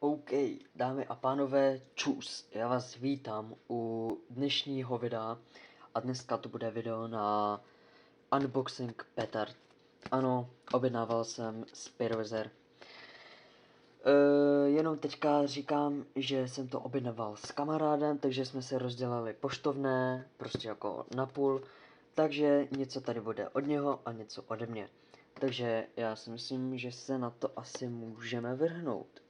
OK, dámy a pánové, čus, já vás vítám u dnešního videa a dneska to bude video na unboxing petard. Ano, objednával jsem Spirozer. Jenom teďka říkám, že jsem to objednával s kamarádem, takže jsme se rozdělali poštovné, prostě jako na půl, takže něco tady bude od něho a něco ode mě. Takže já si myslím, že se na to asi můžeme vrhnout.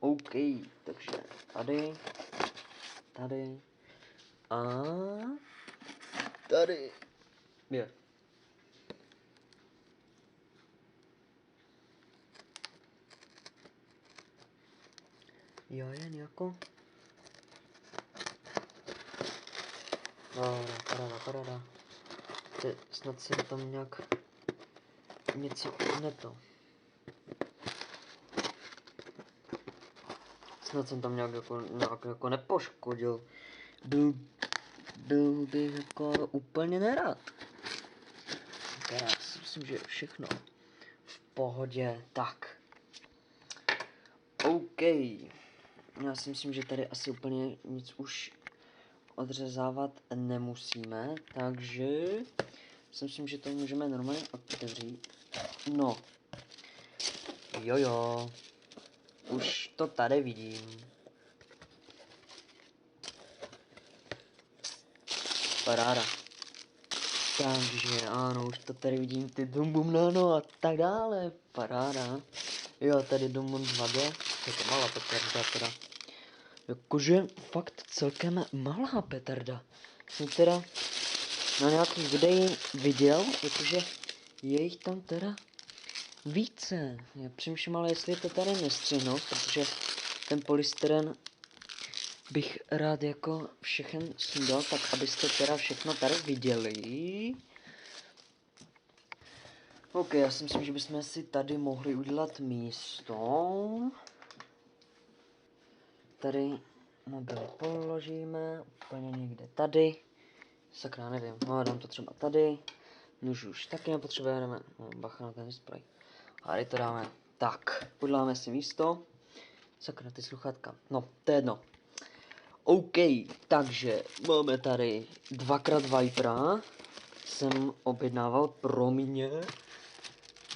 OK, takže tady a tady je. Jo, jen jako. Paráda. Snad jsem tam nějak něco Snad jsem tam nějak jako nepoškodil. Byl bych jako úplně nerad. Já si myslím, že je všechno v pohodě. Tak. OK. Já si myslím, že tady asi úplně nic už odřezávat nemusíme, takže si myslím, že to můžeme normálně otevřít. No. Jo. Už to tady vidím. Paráda. Takže ano, už to tady vidím, ty Dum Bum Nano a tak dále. Paráda. Jo, tady Dum Bum 2D. Je to malá petarda teda. Jakože fakt celkem malá petarda. Jsem teda na nějakých videích viděl, jakože je jich tam teda více. Já přemýšlím, ale jestli to tady nestřihnout, protože ten polystyren bych rád jako všechen sundal, tak abyste teda všechno tady viděli. OK, já si myslím, že bychom si tady mohli udělat místo. Tady mobil položíme úplně někde tady. Sakra, nevím, no dám to třeba tady. Nůž už taky nepotřebujeme, no, bacha na ten displej. A tady to dáme. Tak, uděláme si místo. Sakra, ty sluchátka, no, to je jedno. OK, takže máme tady 2x Vipera. Jsem objednával pro mě.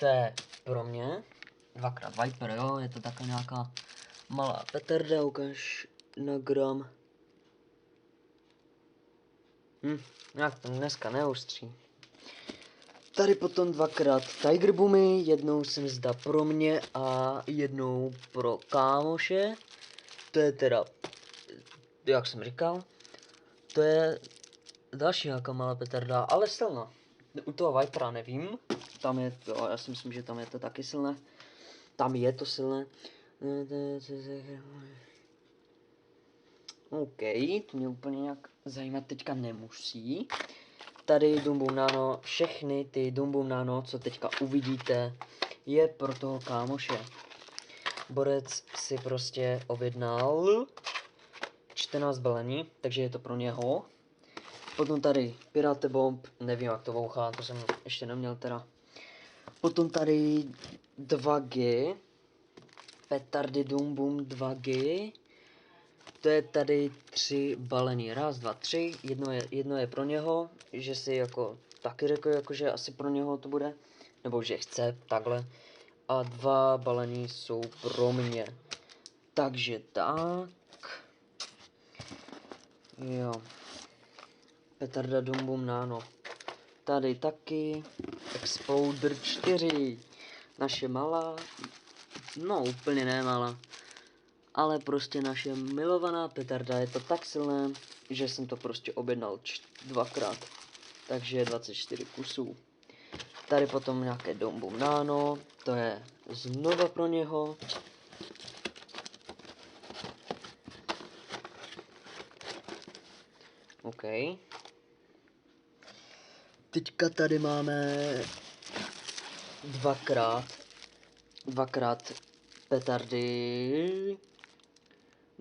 To je pro mě. 2x Viper, jo, je to taková nějaká malá petarda, ukáž na gram. Nějak to dneska neustří. Tady potom 2x Tiger Boomy, jednou jsem zda pro mě a jednou pro kámoše. To je teda, jak jsem říkal, to je další nějaká malá petarda, ale silná. U toho Vipera nevím, tam je to, já si myslím, že tam je to taky silné. Tam je to silné. OK, to mě úplně nějak zajímat teďka nemusí. Tady Dum Bum Nano, všechny ty Dum Bum Nano, co teďka uvidíte, je pro toho kámoše. Borec si prostě objednal 14 balení, takže je to pro něho. Potom tady Pirate Bomb, nevím jak to vouchá, to jsem ještě neměl teda. Potom tady 2G, petardy Dum Bum 2G. To je tady 3 balení, 1, 2, 3, jedno je pro něho, že si jako taky řekl, jako, že asi pro něho to bude, nebo že chce, takhle. A 2 balení jsou pro mě. Takže tak. Jo. Petarda Dum Bum Nano. Tady taky. Exploder 4. Naše malá. No úplně ne malá. Ale prostě naše milovaná petarda, je to tak silné, že jsem to prostě objednal 2x. Takže 24 kusů. Tady potom nějaké Dum Bum Nano, to je znova pro něho. OK. Teďka tady máme 2x petardy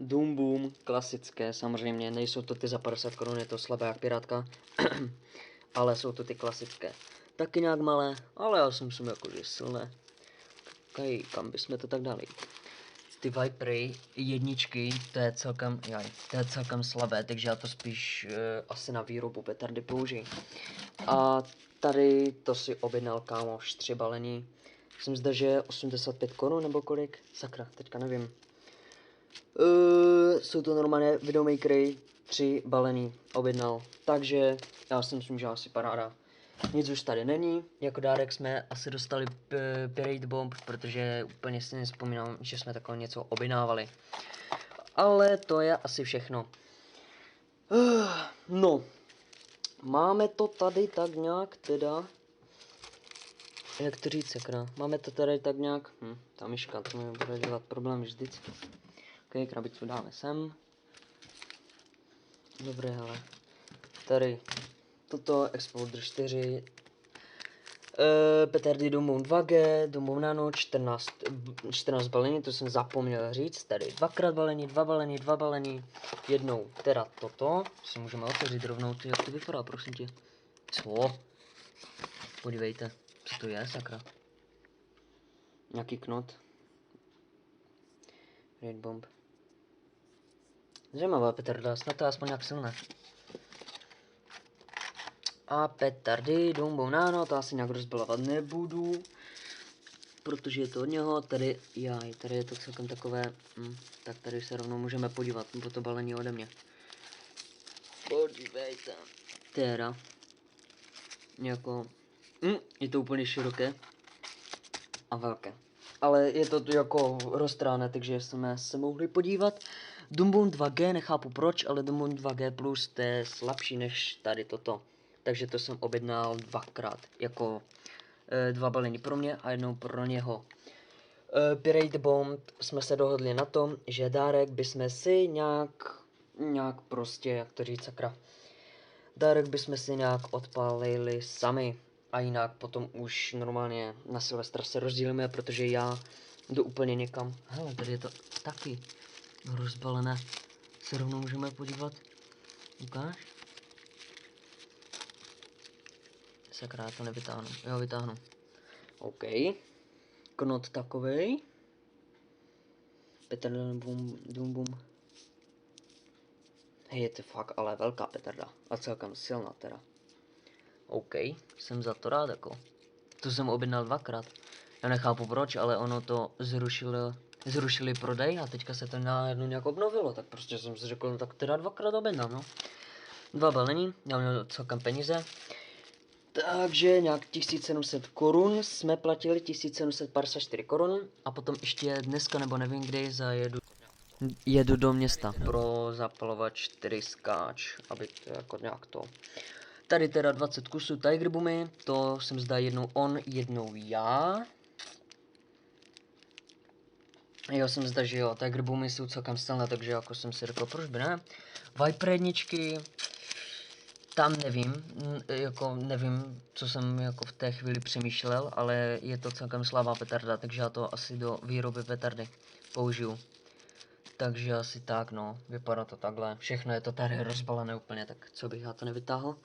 Dum Bum, klasické, samozřejmě, nejsou to ty za 50 korun, je to slabé jak pirátka, ale jsou to ty klasické. Taky nějak malé, ale já si myslím jako, že silné. Kam bychom to tak dali? ty Vipery jedničky, to je celkem slabé, takže já to spíš asi na výrobu petardy použiji. A tady to si objednal kámoš 3 balení. Myslím zde, že je 85 korun nebo kolik, sakra, teďka nevím. Jsou to normálně videomakery, 3 balení objednal, takže já si myslím, že asi paráda. Nic už tady není, jako dárek jsme asi dostali Pirate Bomb, protože úplně si nevzpomínám, že jsme takové něco objednávali. Ale to je asi všechno. No, máme to tady tak nějak teda, jak to říct sakra, máme to tady tak nějak, ta myška, to mi bude dělat problém vždycky. Ok, krabicu dáme sem. Dobré, hele. Tady toto Exploder 4, petardy Doom 2G, Doom Nano 14 balení, to jsem zapomněl říct, tady 2x balení, 2 balení, 2 balení, jednou teda toto, si můžeme otevřít rovnou, jak to vypadá, prosím tě. Co? Podívejte, co to je, sakra. Nějaký knot. Red Bomb. Zajímavá petarda, snad to je aspoň nějak silné. A petardy, Doom Nano, to asi nějak rozbalovat nebudu, protože je to od něho, tady je to celkem takové, tak tady se rovnou můžeme podívat, po to balení ode mě. Podívejte, teda, jako, je to úplně široké a velké, ale je to jako roztráné, takže jsme se mohli podívat. Doom 2G, nechápu proč, ale Doom 2G Plus to je slabší než tady toto. Takže to jsem objednal 2x, jako 2 balení pro mě a jednou pro něho. Pirate Bomb jsme se dohodli na tom, že dárek bychom si nějak prostě, jak to říct sakra, dárek bychom si nějak odpálili sami a jinak potom už normálně na Silvestra se rozdělíme, protože já jdu úplně někam. Hele, tady je to taky rozbalené, se rovnou můžeme podívat. Ukáž? Sakra, já to nevytáhnu. Jo, vytáhnu. OK. Knot takovej. Petarda Doom. Hej, je to fakt ale velká petarda. A celkem silná teda. OK, jsem za to rád jako. To jsem objednal 2x. Já nechápu proč, ale ono to zrušili prodej a teďka se to najednou nějak obnovilo. Tak prostě jsem si řekl, no tak teda 2x objednám, no. 2 balení, já měl celkem peníze. Takže nějak 1700 korun jsme platili, 1754 korun a potom ještě dneska nebo nevím kdy jedu do města pro zapalovač 4 skáč, aby to jako nějak to. Tady teda 20 kusů Tiger Boomy, to jsem zdá jednou on, jednou já. Jo, jsem zdá, že jo, Tiger Boomy jsou celkem silné, takže jako jsem si řekl, proč by ne. Viper jedničky, tam nevím, co jsem jako v té chvíli přemýšlel, ale je to celkem slabá petarda, takže já to asi do výroby petardy použiju. Takže asi tak, no, vypadá to takhle, všechno je to tady rozbalené úplně, tak co bych já to nevytáhl.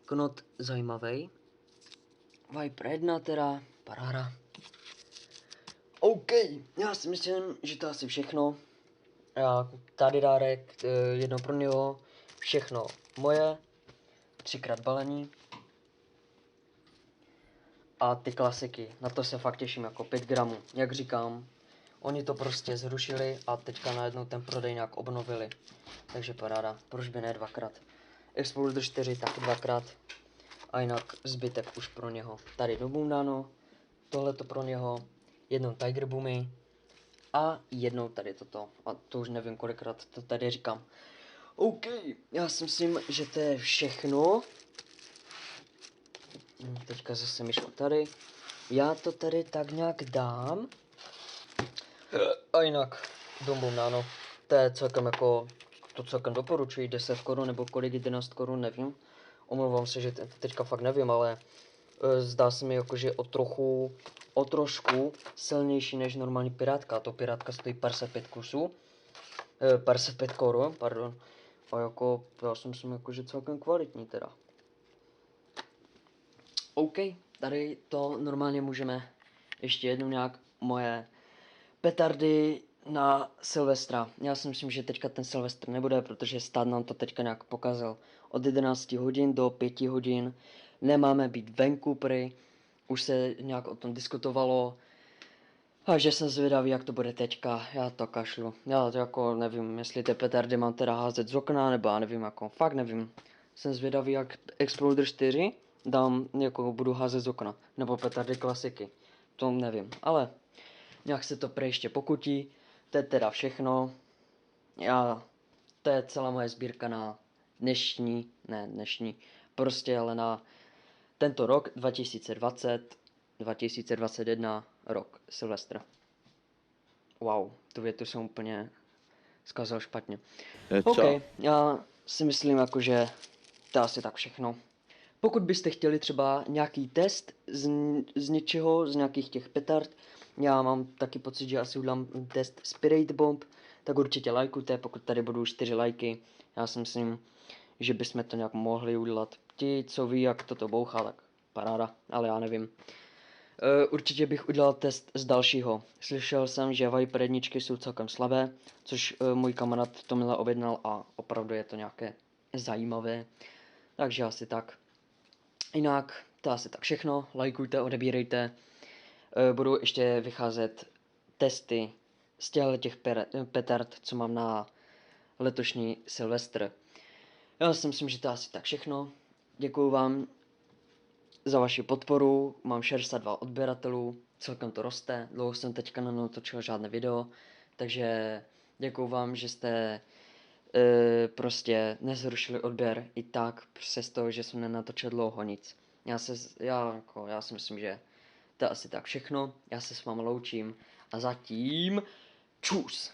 Knot zajímavý. Viper 1 teda, paráda. OK, já si myslím, že to asi všechno. Tady dárek, jedno pro něho, všechno moje, 3x balení. A ty klasiky, na to se fakt těším, jako 5 gramů, jak říkám. Oni to prostě zrušili a teďka najednou ten prodej nějak obnovili. Takže paráda, proč by ne 2x. Exploder 4 taky 2x. A jinak zbytek už pro něho. Tady Doom Nano, tohle to pro něho, jednou Tiger Boomy a jednou tady toto. A to už nevím kolikrát to tady říkám. OK, já si myslím, že to je všechno. Teďka zase myšku tady. Já to tady tak nějak dám. A jinak Doom Nano, to je celkem jako, to celkem doporučuji, 10 korun nebo kolik, 11 korun, nevím. Omlouvám se, že teďka fakt nevím, ale zdá se mi jako, že o trošku silnější než normální pirátka. To pirátka stojí 55 kusů, 55 korun, pardon. A jako, já si myslím, jako, že celkem kvalitní teda. OK, tady to normálně můžeme ještě jednou nějak moje petardy na Silvestra. Já si myslím, že teďka ten Silvestr nebude, protože stát nám to teďka nějak pokazil. Od 11 hodin do 5 hodin nemáme být venku pry. Už se nějak o tom diskutovalo. A že jsem zvědavý, jak to bude teďka. Já to kašlu. Já to jako nevím, jestli ty petardy mám teda házet z okna, nebo já nevím jako. Fakt nevím. Jsem zvědavý, jak Exploder 4 dám, jako budu házet z okna. Nebo petardy klasiky. To nevím, ale nějak se to ještě pokutí. To je teda všechno. To je celá moje sbírka na dnešní, prostě ale na tento rok 2020, 2021 rok Silvestr. Wow, tu větu jsem úplně zkazal špatně. OK, já si myslím jako, že to je asi tak všechno. Pokud byste chtěli třeba nějaký test z něčeho, z nějakých těch petard, já mám taky pocit, že asi udělám test Spirit Bomb, tak určitě lajkujte, pokud tady budou 4 lajky. Já si myslím, že bychom to nějak mohli udělat. Ti, co ví, jak toto bouchá, tak paráda, ale já nevím. Určitě bych udělal test z dalšího. Slyšel jsem, že Viper jedničky jsou celkem slabé, což můj kamarád Tomile objednal a opravdu je to nějaké zajímavé. Takže asi tak. Jinak, to asi tak všechno. Lajkujte, odebírejte. Budou ještě vycházet testy z těch petard, co mám na letošní Silvestr. Já si myslím, že to asi tak všechno. Děkuju vám za vaši podporu. Mám 62 odběratelů, celkem to roste. Dlouho jsem teďka nenatočil žádné video, takže děkuju vám, že jste prostě nezrušili odběr i tak, přesto, že jsem nenatočil dlouho nic. Já si myslím, že to je asi tak všechno. Já se s vámi loučím a zatím čus!